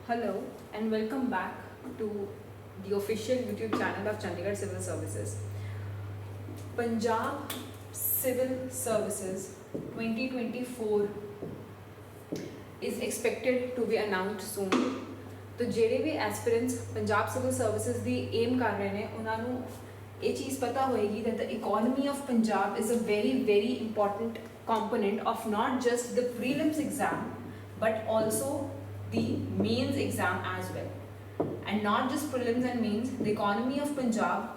Hello and welcome back to the official YouTube channel of Chandigarh Civil Services. Punjab Civil Services 2024 is expected to be announced soon. तो ਜਿਹੜੇ ਵੀ ਐਸਪੀਰੈਂਟਸ Punjab civil services ਦੀ aim ਕਰ ਰਹੇ ਨੇ ਉਹਨਾਂ ਨੂੰ ਇਹ ਚੀਜ਼ ਪਤਾ ਹੋਏਗੀ that the economy of Punjab is a very important component of not just the prelims exam but also the mains exam as well. And not just prelims and mains, the economy of Punjab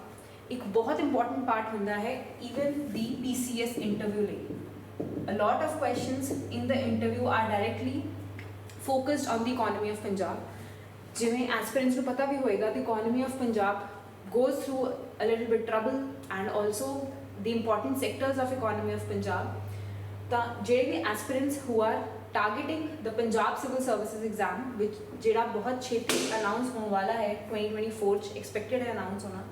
एक बहुत important part ਹੁੰਦਾ ਹੈ even the PCS interview ਲਈ. A lot of questions in the interview are directly focused on the economy of Punjab. ਜਿਵੇਂ aspirants ਨੂੰ ਪਤਾ ਵੀ ਹੋਏਗਾ the economy of Punjab goes through a little bit trouble and also the important sectors of economy of Punjab. ਤਾਂ ਜਿਹੜੇ ਵੀ aspirants who are targeting the Punjab Civil Services exam which ਜਿਹੜਾ ਬਹੁਤ ਛੇਤੀ announce ਹੋਣ ਵਾਲਾ ਹੈ 2024 ਚ expected ਹੈ ਅਨਾਉਂਸ ਹੋਣਾ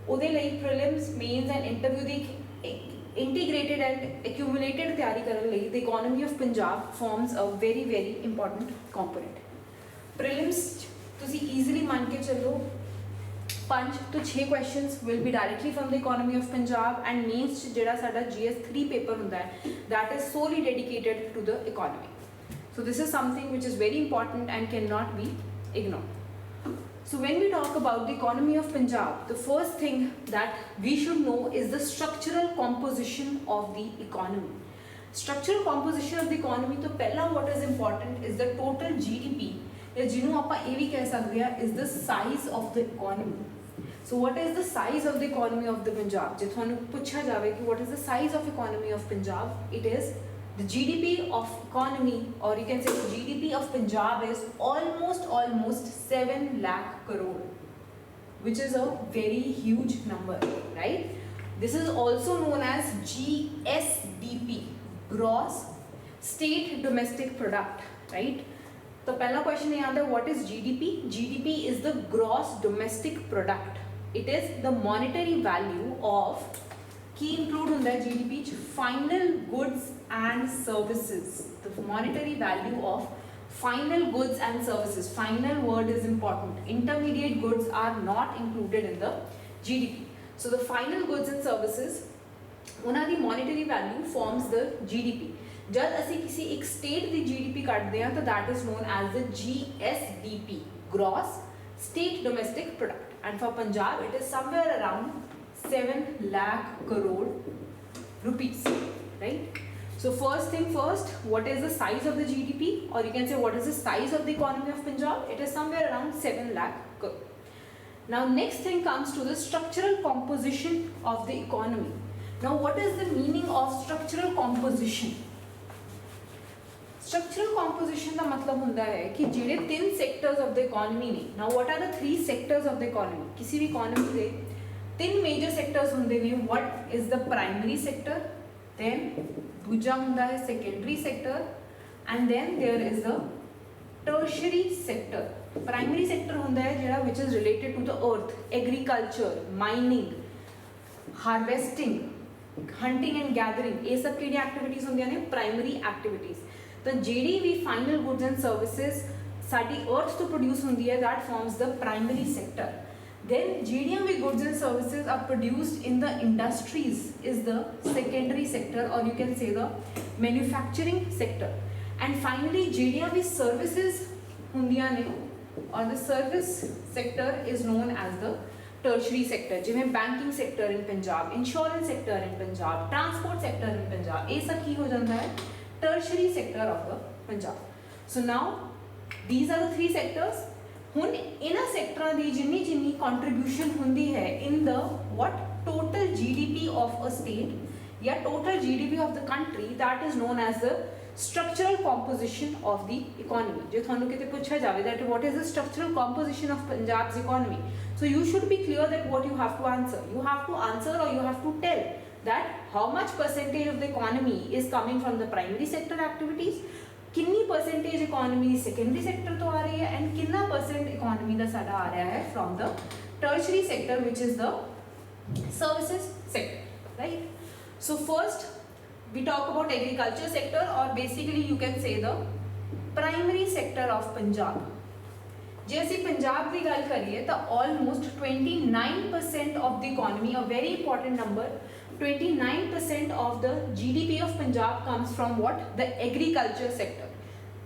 ਉਹਦੇ ਲਈ prelims, mains and interview the integrated and accumulated ਤਿਆਰੀ ਕਰਨ ਲਈ the economy of Punjab forms a very important component. Prelims ਤੁਸੀਂ easily ਮੰਨ ਕੇ ਚੱਲੋ 5 to 6 questions will be directly from the economy of Punjab and mains ਜਿਹੜਾ ਸਾਡਾ GS3 paper ਹੁੰਦਾ ਹੈ that is solely dedicated to the economy. So this is something which is very important and cannot be ignored. So when we talk about the economy of Punjab, the first thing that we should know is the structural composition of the economy. Structural composition of the economy to ਪਹਿਲਾ what is important is the total GDP ਜਾਂ ਜਿਹਨੂੰ ਆਪਾਂ ਇਹ ਵੀ ਕਹਿ ਸਕਦੇ ਹਾਂ is the size of the economy. So what is the size of the economy of the Punjab? ਜੇ ਤੁਹਾਨੂੰ ਪੁੱਛਿਆ ਜਾਵੇ ਕਿ what is the size of economy of Punjab, it is the GDP of economy or you can say the GDP of Punjab is almost 7 lakh crore, which is a very huge number, right? This is also known as GSDP, gross state domestic product, right? तो पहला question ये आता है what is GDP? GDP is the gross domestic product. It is the monetary value of key include ਹੁੰਦਾ है GDP च final goods and services. The monetary value of final goods and services. Final word is important. Intermediate goods are not included in the GDP. So the final goods and services, ਉਹਨਾਂ ਦੀ monetary value forms the GDP. जब ਅਸੀਂ किसी एक state ਦੀ GDP ਕੱਢਦੇ ਹਾਂ ਤਾਂ that is known as the GSDP, gross state domestic product. And for Punjab it is somewhere around 7 lakh crore rupees, right? So first thing first, what is the size of the GDP, or you can say what is the size of the economy of Punjab? It is somewhere around 7 lakh crore. Now next thing comes to the structural composition of the economy. Now what is the meaning of structural composition? Structural composition ਦਾ ਮਤਲਬ ਹੁੰਦਾ ਹੈ ਕਿ ਜਿਹੜੇ ਤਿੰਨ sectors of the economy ਨੇ. Now what are the 3 sectors of the economy? ਕਿਸੇ ਵੀ economy ਦੇ ਤਿੰਨ major sectors ਹੁੰਦੇ ਨੇ. What is the primary sector? Then ਦੂਜਾ ਹੁੰਦਾ ਹੈ secondary sector and then there is the tertiary sector. Primary sector ਹੁੰਦਾ ਹੈ ਜਿਹੜਾ which is related to the earth, agriculture, mining, harvesting, hunting and gathering. ਇਹ ਸਭ ਕਿਹੜੀਆਂ activities ਹੁੰਦੀਆਂ ਨੇ? Primary activities. ਤਾਂ ਜਿਹੜੀ ਵੀ final goods and services ਸਾਡੀ earth ਤੋਂ produce ਹੁੰਦੀ ਹੈ that forms the primary sector. Then ਜਿਹੜੀਆਂ ਵੀ goods and services are produced in the industries is the secondary sector or you can say the manufacturing sector. And finally ਜਿਹੜੀਆਂ ਵੀ services ਹੁੰਦੀਆਂ ਨੇ or the service sector is known as the tertiary sector. ਜਿਵੇਂ banking sector in Punjab, insurance sector in Punjab, transport sector in Punjab, ਇਹ ਸਭ ਕੀ ਹੋ ਜਾਂਦਾ ਹੈ? Tertiary sector of the Punjab. So now these are the 3 sectors. ਹੁਣ ਇਹਨਾਂ ਸੈਕਟਰਾਂ ਦੀ ਜਿੰਨੀ contribution ਹੁੰਦੀ ਹੈ in the what total GDP of a state ਜਾਂ total GDP of the country, that is known as the structural composition of the economy. ਜੇ ਤੁਹਾਨੂੰ ਕਿਤੇ ਪੁੱਛਿਆ ਜਾਵੇ that what is the structural composition of Punjab's economy, so you should be clear that what you have to answer. You have to answer or you have to tell that how much percentage of the economy is coming from the primary sector activities, कितनी percentage economy secondary sector ਤੋਂ ਆ ਰਹੀ ਹੈ and कितना percent economy ਦਾ ਸਾਡਾ ਆ ਰਿਹਾ ਹੈ from the tertiary sector which is the services sector, right? So first we talk about agriculture sector or basically you can say the primary sector of Punjab. ਜੇ ਅਸੀਂ ਪੰਜਾਬ ਦੀ ਗੱਲ ਕਰੀਏ ਤਾਂ almost 29% of the economy, a very important number, 29% of the GDP of Punjab comes from what, the agriculture sector.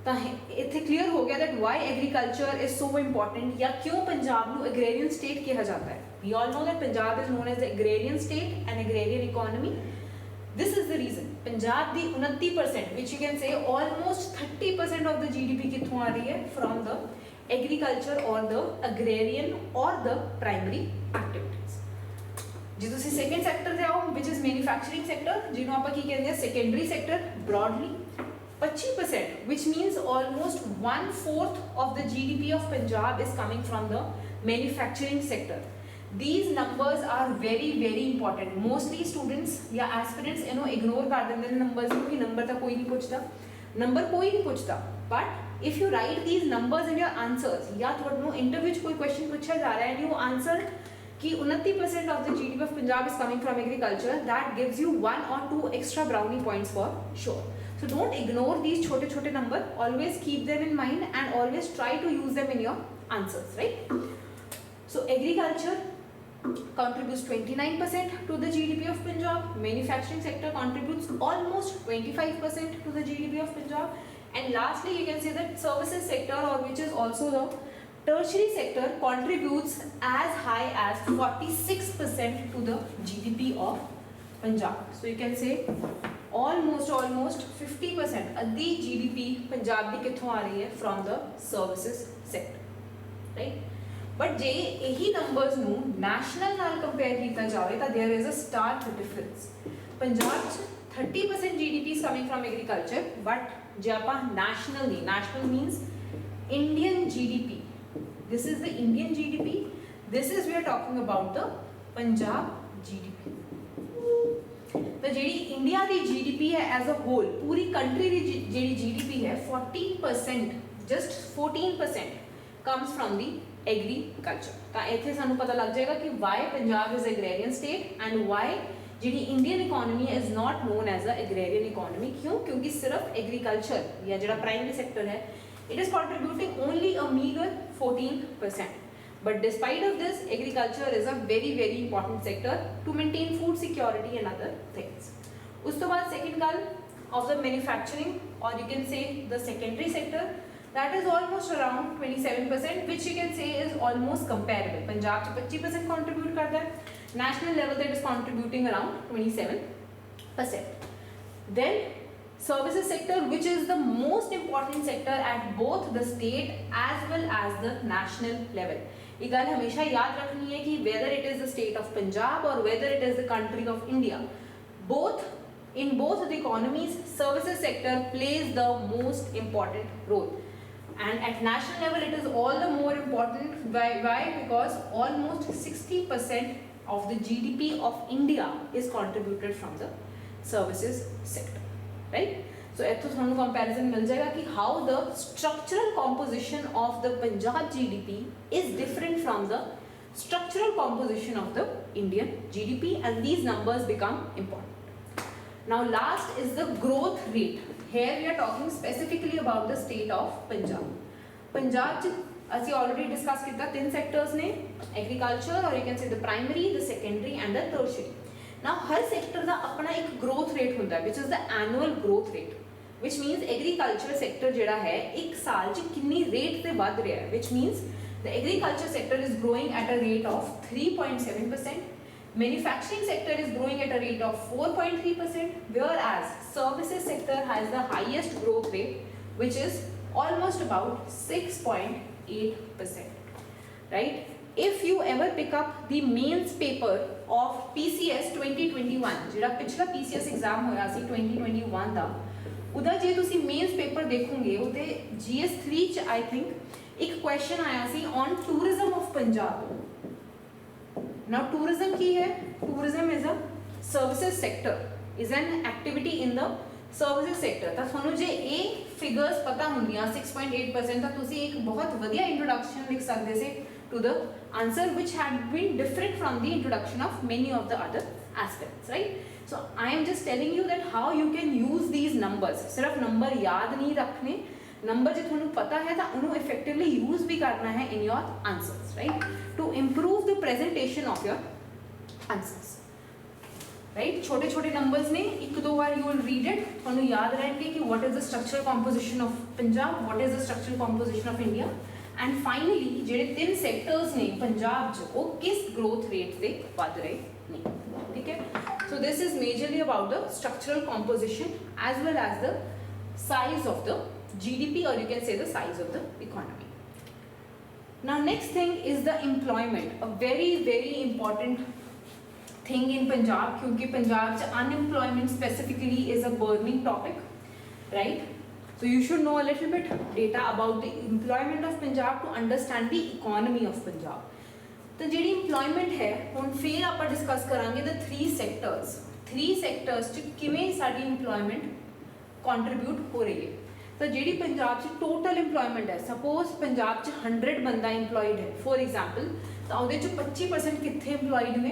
ਤਾਂ ਇੱਥੇ clear ਹੋ ਗਿਆ that why agriculture is so important, ਜਾਂ ਕਿਉਂ ਪੰਜਾਬ ਨੂੰ agrarian state ਕਿਹਾ ਜਾਂਦਾ ਹੈ। We all know that Punjab is known as the agrarian state and agrarian economy. This is the reason Punjab the 29%, which you can say almost 30% of the GDP ਕਿੱਥੋਂ ਆ ਰਹੀ ਹੈ, from the agriculture or the agrarian or the primary activities। ਜੇ ਤੁਸੀਂ second sector ਤੇ ਆਓ, which is manufacturing sector, ਜਿਹਨੂੰ ਆਪਾਂ ਕੀ ਕਹਿੰਦੇ ਆ secondary sector broadly, 25%, which means almost 1/4 of the GDP of Punjab is coming from the manufacturing sector। These numbers are very very important। Mostly students या aspirants इन्हों ignore कर देंगे numbers को, कि number तक कोई नहीं पूछता, number कोई नहीं पूछता। But if you write these numbers in your answers, या थोड़ा interview च कोई question पूछा जा रहा है and you answer कि 29% of the GDP of Punjab is coming from agriculture, that gives you 1 or 2 extra brownie points for sure। So don't ignore these छोटे number, always keep them in mind and always try to use them in your answers, right? So agriculture contributes 29% to the GDP of Punjab, manufacturing sector contributes almost 25% to the GDP of Punjab, and lastly you can say that services sector, or which is also the tertiary sector, contributes as high as 46% to the GDP of Punjab। So you can say almost 50% ਅੱਧੀ GDP Punjab ਦੀ ਕਿੱਥੋਂ ਆ ਰਹੀ ਹੈ, from the services sector, right? But ਜੇ ਇਹੀ numbers ਨੂੰ national ਨਾਲ compare ਕੀਤਾ ਜਾਵੇ ਤਾਂ there is a stark difference। Punjab 'ਚ 30% GDP is coming from agriculture, but ਜੇ ਆਪਾਂ national ਨਹੀਂ, national means Indian GDP, this is the Indian GDP, this is we are talking about the Punjab GDP। तो the India की GDP है as a whole, पूरी country की the GDP है 14%, just 14% comes from the agriculture. तो इतने सानू पता लग जाएगा कि why Punjab is agrarian state and why the Indian economy is not known as a agrarian economy. क्यों? क्योंकि सिर्फ एग्रीकल्चर या जो प्राइमरी सेक्टर है, it is contributing only a meagre 14%। But despite of this, agriculture is a very very important sector to maintain food security and other things। उस तो बाद second गल of the manufacturing, or you can say the secondary sector, that is almost around 27%, which you can say is almost comparable। Punjab च 25% contribute करता है, national level that is contributing around 27%। Then services sector, which is the most important sector at both the state as well as the national level। ये गल हमेशा याद रखनी है कि whether it is the state of Punjab or whether it is the country of India, in both the economies, services sector plays the most important role, and at national level it is all the more important। Why? Because almost 60% of the GDP of India is contributed from the services sector, right? So इत्थों थानू comparison मिल जाएगा कि how the structural composition of the Punjab GDP is different from the structural composition of the Indian GDP, and these numbers become important। Now last is the growth rate। Here we are talking specifically about the state of Punjab। Punjab च ਅਸੀਂ already discuss ਕੀਤਾ तीन sectors ने, agriculture, or you can say the primary, the secondary and the tertiary। Now her sector ਦਾ ਆਪਣਾ ਇੱਕ growth rate ਹੁੰਦਾ है, which is the annual growth rate, which means agriculture sector ਜਿਹੜਾ ਹੈ ਇੱਕ ਸਾਲ 'ਚ ਕਿੰਨੀ rate ਤੇ ਵੱਧ ਰਿਹਾ ਹੈ, which means the agriculture sector is growing at a rate of 3.7%, manufacturing sector is growing at a rate of 4.3%, whereas services sector has the highest growth rate, which is almost about 6.8%, right? If you ever pick up the mains paper of PCS 2021, ਜਿਹੜਾ ਪਿਛਲਾ PCS exam ਹੋਇਆ ਸੀ 2021 ਦਾ, ਉਹਦਾ ਜੇ ਤੁਸੀਂ mains paper ਦੇਖੋਗੇ ਉਹਦੇ GS3 ਚ I think ਇੱਕ ਕੁਐਸਚਨ ਆਇਆ ਸੀ on tourism of Punjab. Now tourism ਕੀ ਹੈ? Tourism is a services sector, is an activity in the services sector. ਤਾਂ ਤੁਹਾਨੂੰ ਜੇ ਇਹ ਫਿਗਰਸ ਪਤਾ ਹੁੰਦੀਆਂ 6.8%, ਤਾਂ ਤੁਸੀਂ ਇੱਕ ਬਹੁਤ ਵਧੀਆ ਇੰਟਰੋਡਕਸ਼ਨ ਲਿਖ ਸਕਦੇ ਸੀ to the answer, which had been different from the introduction of many of the other aspects, right? So I am just telling you that how you can use these numbers। सिर्फ number याद नहीं रखने, number जो थोड़ा पता है तो उन्होंने इफेक्टिवली यूज भी करना है in your answers, right, to improve the presentation of your answers, right. छोटे छोटे नंबर्स ने एक दो बार यू विल रीड इट, थोड़ा याद रहेंगे कि what is the structural composition of Punjab, what is the structural composition of India, and finally ਜਿਹੜੇ ਤਿੰਨ ਸੈਕਟਰਸ ਨੇ ਪੰਜਾਬ 'ਚ ਉਹ ਕਿਸ ਗਰੋਥ ਰੇਟ ਤੇ ਵੱਧ ਰਹੇ ਨੇ, ਠੀਕ ਹੈ। So this is majorly about the structural composition as well as the size of the GDP, or you can say the size of the economy. Now next thing is the employment, a very very important thing in Punjab, क्योंकि पंजाब च unemployment specifically is a burning topic, right? So you should know a little bit data about the employment of Punjab to understand the economy of Punjab. तो ਜਿਹੜੀ employment है ਹੁਣ फिर आप discuss करांगे the three sectors च किवें साडी employment contribute हो रही है। तो जी पंजाब से टोटल इंप्लॉयमेंट है, सपोज पंजाब च 100 बंदा इंप्लॉयड है फॉर एग्जाम्पल, तो वो 25% कितने इंप्लॉयड ने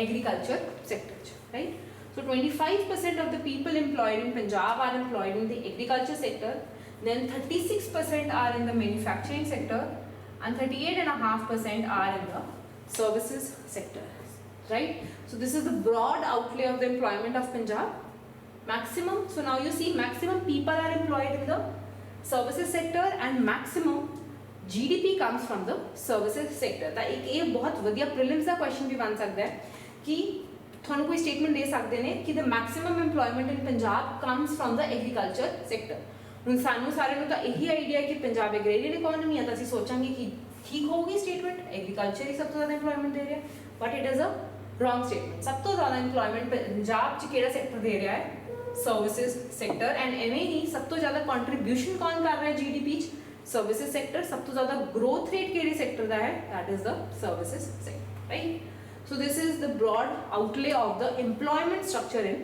agriculture sector, right. So 25% of the people employed in Punjab are employed in the agriculture sector, then 36% are in the manufacturing sector, and 38.5% are in the services sector, right. So this is the broad outlay of the employment of Punjab. Maximum, so now you see maximum people are employed in the services sector and maximum GDP comes from the services sector। ਤਾਂ ਇੱਕ ਇਹ ਬਹੁਤ ਵਧੀਆ prelims ਦਾ question ਵੀ ਬਣ ਸਕਦਾ ਹੈ ਕਿ ਤੁਹਾਨੂੰ ਕੋਈ ਸਟੇਟਮੈਂਟ ਦੇ ਸਕਦੇ ਨੇ ਕਿ the maximum employment in Punjab comes from the agriculture sector। ਹੁਣ ਸਾਨੂੰ ਸਾਰਿਆਂ ਨੂੰ ਤਾਂ ਇਹੀ ਆਈਡੀਆ ਕਿ ਪੰਜਾਬ ਐਗਰੀਰੀਅਨ ਇਕਨੋਮੀ ਹੈ, ਤਾਂ ਅਸੀਂ ਸੋਚਾਂਗੇ ਕਿ ਠੀਕ ਹੋਊਗੀ ਸਟੇਟਮੈਂਟ, ਐਗਰੀਕਲਚਰ ਹੀ ਸਭ ਤੋਂ ਜ਼ਿਆਦਾ ਇੰਪਲੋਇਮੈਂਟ ਦੇ ਰਿਹਾ, but it is a wrong statement. ਸਭ ਤੋਂ ਜ਼ਿਆਦਾ ਇੰਪਲੋਇਮੈਂਟ ਪੰਜਾਬ 'ਚ ਕਿਹੜਾ ਸੈਕਟਰ ਦੇ ਰਿਹਾ ਹੈ? Services sector. एंड एवं ही सब तो ज़्यादा कॉन्ट्रीब्यूशन कौन कर रहा है GDP सर्विसेज सेक्टर, सब तो ज़्यादा ग्रोथ रेट किहड़े सेक्टर का है? That is the services sector, right. So this is the broad outlay of the employment structure in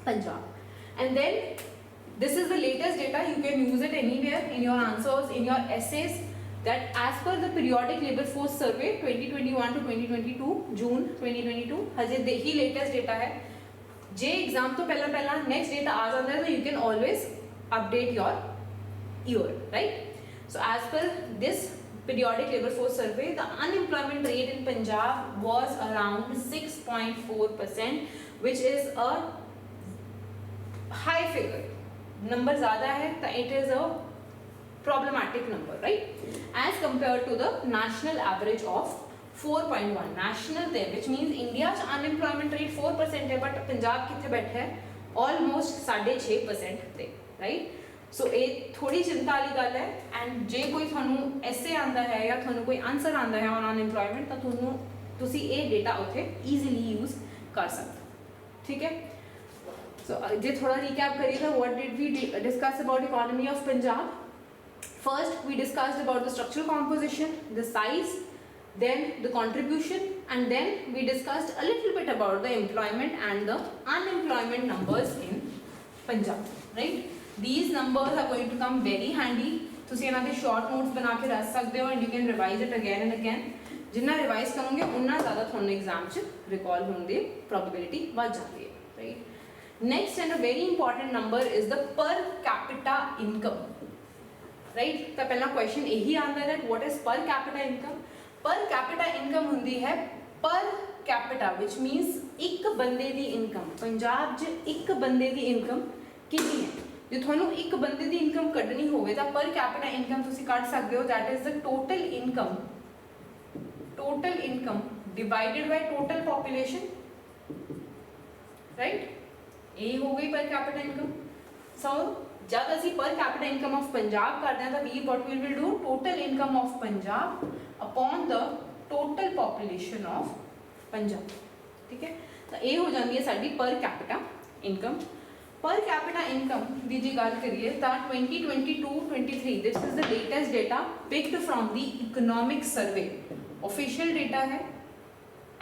Punjab. And then this is the latest data, you can use it anywhere in your answers, in your essays, that as per the periodic labor force survey 2021 to 2022 जून 2022 हजे ही latest data है। जे exam तो पहला next data आ जाता है तो you can always update your year, right. So as per this periodic labour force survey the unemployment rate in Punjab was around 6.4%, which is a high figure, number ज़्यादा है तो it is a problematic number, right, as compare to the national average of 4.1 national थे, which means India unemployment rate 4% है, but Punjab कितने बैठे है? Almost 6.5% थे, right. सो ये थोड़ी चिंता वाली गल है। एंड जे कोई थानू ऐसे आता है या थानू कोई आंसर आता है ऑन अनएम्प्लॉयमेंट, तो थानू तुसी ये डेटा उत्थे ईजीली यूज कर सकते, ठीक है। सो जे थोड़ा रिकैप करिए तो what did we discuss about economy of Punjab? First we discussed about the structural composition, the size, then the contribution, and then we discussed a little bit about the employment and the unemployment numbers in Punjab, right। These numbers are going to come very handy, ਤੁਸੀਂ ਇਹਨਾਂ ਦੇ short notes ਬਣਾ ਕੇ ਰੱਖ ਸਕਦੇ ਹੋ, and you can revise it again and again। ਜਿੰਨਾ revise ਕਰੋਗੇ ਉਨਾ ਜ਼ਿਆਦਾ ਤੁਹਾਨੂੰ ਐਗਜ਼ਾਮ 'ਚ ਰਿਕਾਲ ਹੋਣ ਦੀ ਪ੍ਰੋਬੇਬਿਲਿਟੀ ਵੱਧ ਜਾਂਦੀ ਹੈ, right. Next and a very important number is the per capita income, right. ਤਾਂ ਪਹਿਲਾ ਕੁਐਸਚਨ ਇਹੀ ਆਉਂਦਾ ਹੈ that what is per capita income? पर कैपिटा इनकम होंदी है पर कैपिटा, विच मीनस एक बंदे दी इनकम। पंजाब च एक बंदे दी इनकम कितनी है? जो थानू एक बंदे दी इनकम कढ़नी होवे तां पर कैपिटा इनकम तुसी कढ़ सकदे हो, that is the total income divided by total population, right. ये हो गई पर कैपिटा इनकम। सो जब असी पर कैपिटा इनकम ऑफ पंजाब करते हैं तो we what we will do, total income of Punjab upon the total population of Punjab, ठीक है। तो ये हो जाती है साडी per capita income. Per capita income की जी गल करिए तो 2022-23 this is the latest data picked from the economic survey, official data है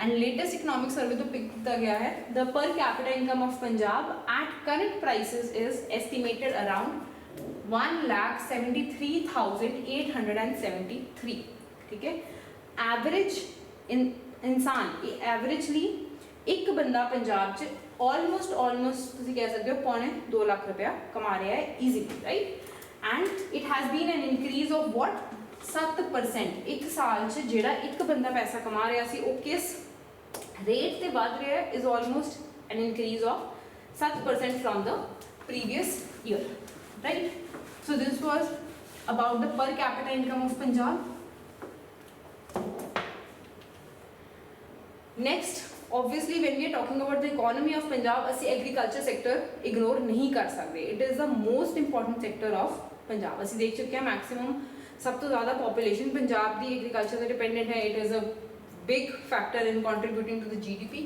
एंड लेटेस्ट इकोनॉमिक सर्वे तो पिक किया गया है। The per capita income of Punjab at current prices is estimated around 1,73,873, ठीक है। एवरेज इंसान एवरेजली एक बंदा पंजाब च ऑलमोस्ट तुसीं कह सकते हो 2.25 लाख रुपया कमा रहा है easily, right. and it has been an increase of what 7%। एक साल च ਜਿਹੜਾ ਇੱਕ ਬੰਦਾ ਪੈਸਾ ਕਮਾ ਰਿਹਾ ਸੀ ਉਹ ਕਿਸ rate ਤੇ ਵੱਧ ਰਿਹਾ ਹੈ is almost an increase of 7% from the previous year, right? So this was about the per capita income of Punjab. Next, obviously when we are talking about the economy of Punjab, ਅਸੀਂ agriculture sector ignore नहीं कर सकते। It is the most important sector of Punjab। ਅਸੀਂ देख चुके हैं maximum सब तो ज़्यादा population पंजाब दी agriculture से dependent है। It is a big factor in contributing to the GDP.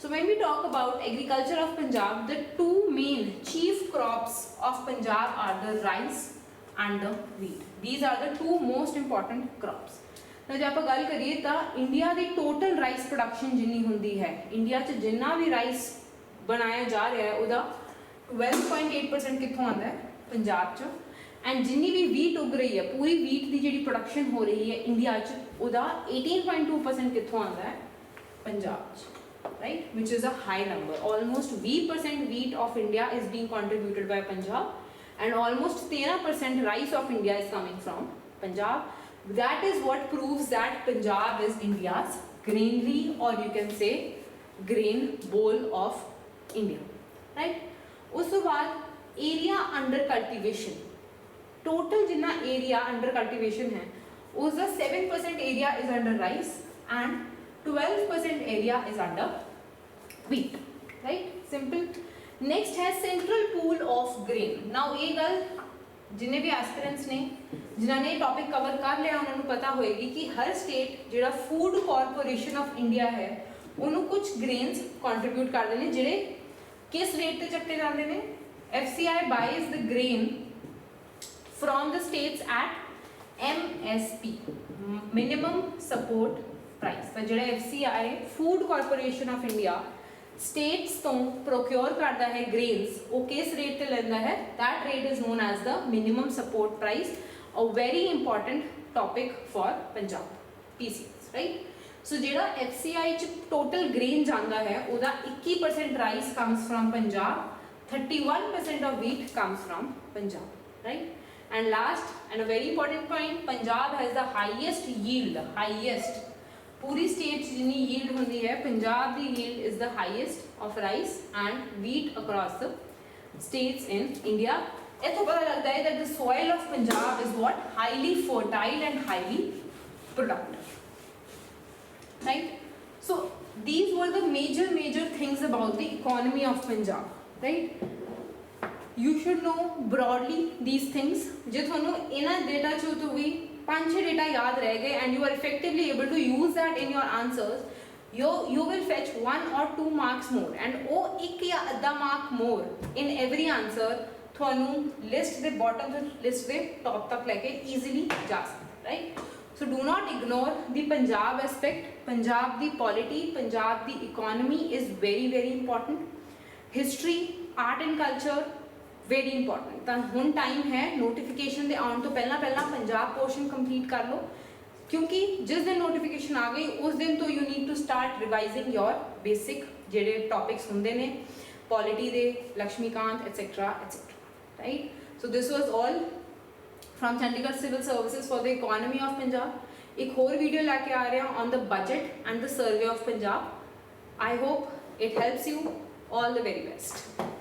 So when we talk about agriculture of Punjab, the two main chief crops of Punjab are the rice and the wheat. These are the two most important crops. तो ਜੇ ਆਪਾਂ ਗੱਲ ਕਰੀਏ ਤਾਂ India ਦੀ total rice production ਜਿੰਨੀ ਹੁੰਦੀ ਹੈ, India 'ਚ ਜਿੰਨਾ ਵੀ ਰਾਈਸ ਬਣਾਇਆ ਜਾ ਰਿਹਾ ਹੈ ਉਹਦਾ 12.8% ਕਿੱਥੋਂ ਆਉਂਦਾ ਹੈ? ਪੰਜਾਬ 'ਚ। ਐਂਡ ਜਿੰਨੀ ਵੀ ਵੀਟ ਉਗ ਰਹੀ ਹੈ, ਪੂਰੀ ਵੀਟ ਦੀ ਜਿਹੜੀ ਪ੍ਰੋਡਕਸ਼ਨ ਹੋ ਰਹੀ ਹੈ ਇੰਡੀਆ 'ਚ, ਉਹਦਾ 18.2% ਕਿੱਥੋਂ ਆਉਂਦਾ ਹੈ? ਪੰਜਾਬ 'ਚ, right, which is a high number. Almost 20% wheat of India is being contributed by Punjab, and almost 13% rice of India is coming from Punjab. That is what proves that Punjab is India's granary, or you can say grain bowl of India, right? उसके बाद area under cultivation, total जितना area under cultivation है उसका 7% area is under rice and 12% area is under wheat, right? Simple. Next है central pool of grain. Now ये गल जिन्हें भी एस्पिरेंट्स ने जिन्होंने ये टॉपिक कवर कर लिया उन्होंने पता होएगी कि हर स्टेट जो फूड कॉरपोरेशन ऑफ इंडिया है उन्होंने कुछ ग्रेन्स कंट्रीब्यूट करते हैं जिहड़े किस रेट ते चक्के जाते हैं। FCI buys the grain from the states at MSP, minimum support price। तो जिहड़ा FCI food corporation of India states तो प्रोक्योर करता है ग्रेन्स, वो किस रेट ते लैंदा है? That rate is known as the minimum support price. A very important topic for Punjab PCS, right? So जिहड़ा FCI च टोटल ग्रेन जांदा है उहदा 21% rice comes from Punjab, 31% of wheat comes from Punjab, right? And last and a very important point, Punjab has the highest yield, highest पूरी state जितनी yield होती है, पंजाब की yield is the highest of rice and wheat across the states in India। इतना पता लगता है that the soil of Punjab is what? Highly fertile and highly productive, right? So these were the major things about the economy of Punjab, right? You should know broadly these things। जे थोनों इना data चो तो भी 5-6 data याद रह गए and you are effectively able to use that in your answers, you will fetch 1 or 2 marks more, and वो एक या आधा mark more in every answer थोनों list the bottom से list the top तक लेके easily जा सकते, right? So do not ignore the Punjab aspect। Punjab the polity, Punjab the economy is very important। History, art and culture very important. तो हुण time है notification के आने तो पहला पंजाब पोर्शन कंप्लीट कर लो, क्योंकि जिस दिन नोटिफिकेशन आ गई उस दिन तो you need to start revising your basic जेडे टॉपिक्स होंगे ने पॉलिटी दे, Laxmikanth etcetera, right? So this was all from Chandigarh civil services for the economy of Punjab. एक और वीडियो लेके आ रहे हैं on the budget and the survey of Punjab. I hope it helps you. All the very best.